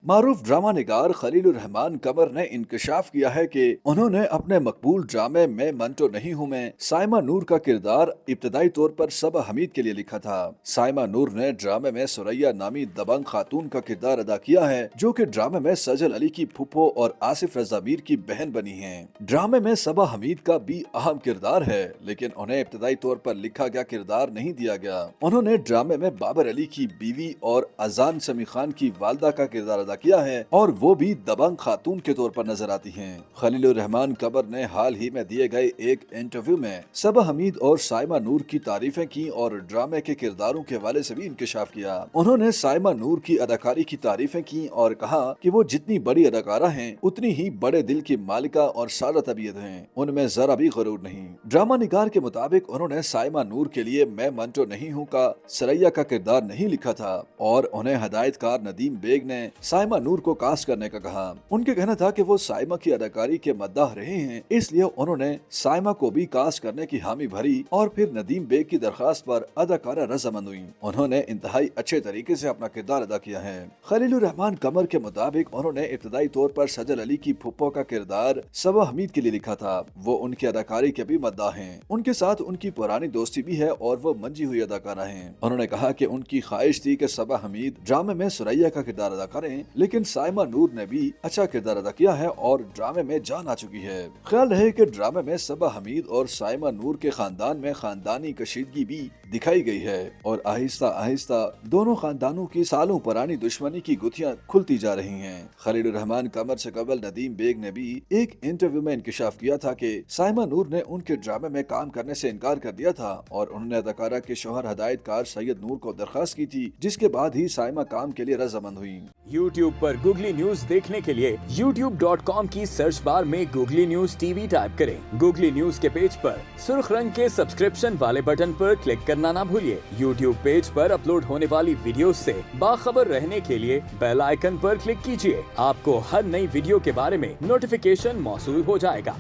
معروف ڈرامہ نگار خلیل الرحمان قمر نے انکشاف کیا ہے کہ انہوں نے اپنے مقبول ڈرامے میں منٹو نہیں ہوں میں سائمہ نور کا کردار ابتدائی طور پر صبا حمید کے لیے لکھا تھا۔ سائمہ نور نے ڈرامے میں سریا نامی دبنگ خاتون کا کردار ادا کیا ہے، جو کہ ڈرامے میں سجل علی کی پھپھو اور آصف رضا میر کی بہن بنی ہیں۔ ڈرامے میں صبا حمید کا بھی اہم کردار ہے، لیکن انہیں ابتدائی طور پر لکھا گیا کردار نہیں دیا گیا۔ انہوں نے ڈرامے میں بابر علی کی بیوی اور اذان سمیع خان کی والدہ کا کردار ادا کیا ہے، اور وہ بھی دبنگ خاتون کے طور پر نظر آتی ہیں۔ خلیل الرحمان قمر نے حال ہی میں دیے گئے ایک انٹرویو میں صبا حمید اور سائمہ نور کی تعریفیں کی اور ڈرامے کے کرداروں کے حوالے سے بھی انکشاف کیا۔ انہوں نے سائمہ نور کی اداکاری کی تعریفیں کی اور کہا کہ وہ جتنی بڑی اداکارہ ہیں اتنی ہی بڑے دل کی مالکہ اور سادہ طبیعت ہیں، ان میں ذرا بھی غرور نہیں۔ ڈرامہ نگار کے مطابق انہوں نے سائمہ نور کے لیے میں منٹو نہیں ہوں کا سریا کا کردار نہیں لکھا تھا، اور انہیں ہدایت کار ندیم بیگ نے سائمہ نور کو کاسٹ کرنے کا کہا۔ ان کا کہنا تھا کہ وہ سائمہ کی اداکاری کے مداح رہے ہیں، اس لیے انہوں نے سائمہ کو بھی کاسٹ کرنے کی حامی بھری اور پھر ندیم بیگ کی درخواست پر اداکارہ رضامند ہوئی۔ انہوں نے انتہائی اچھے طریقے سے اپنا کردار ادا کیا ہے۔ خلیل الرحمان قمر کے مطابق انہوں نے ابتدائی طور پر سجل علی کی پھپھو کا کردار صبا حمید کے لیے لکھا تھا۔ وہ ان کی اداکاری کے بھی مداح ہیں، ان کے ساتھ ان کی پرانی دوستی بھی ہے اور وہ منجھی ہوئی اداکارہ ہیں۔ انہوں نے کہا کہ ان کی خواہش تھی کہ صبا حمید ڈرامے میں سریا کا کردار ادا کریں، لیکن سائمہ نور نے بھی اچھا کردار ادا کیا ہے اور ڈرامے میں جان آ چکی ہے۔ خیال رہے کہ ڈرامے میں صبا حمید اور سائمہ نور کے خاندان میں خاندانی کشیدگی بھی دکھائی گئی ہے، اور آہستہ آہستہ دونوں خاندانوں کی سالوں پرانی دشمنی کی گتھیاں کھلتی جا رہی ہیں۔ خلیل الرحمان قمر سے قبل ندیم بیگ نے بھی ایک انٹرویو میں انکشاف کیا تھا کہ سائمہ نور نے ان کے ڈرامے میں کام کرنے سے انکار کر دیا تھا، اور انہوں نے اداکارہ کے شوہر ہدایت کار سید نور کو درخواست کی تھی، جس کے بعد ہی سائمہ کام کے لیے رضامند ہوئی۔ YouTube پر گوگلی نیوز دیکھنے کے لیے youtube.com کی سرچ بار میں googly news T V type کریں۔ گوگلی نیوز کے پیج پر سرخ رنگ کے سبسکرپشن والے بٹن پر کلک کرنا نہ بھولیے۔ YouTube پیج پر اپلوڈ ہونے والی ویڈیوز سے باخبر رہنے کے لیے بیل آئیکن پر کلک کیجیے۔ آپ کو ہر نئی ویڈیو کے بارے میں نوٹیفیکیشن موصول ہو جائے گا۔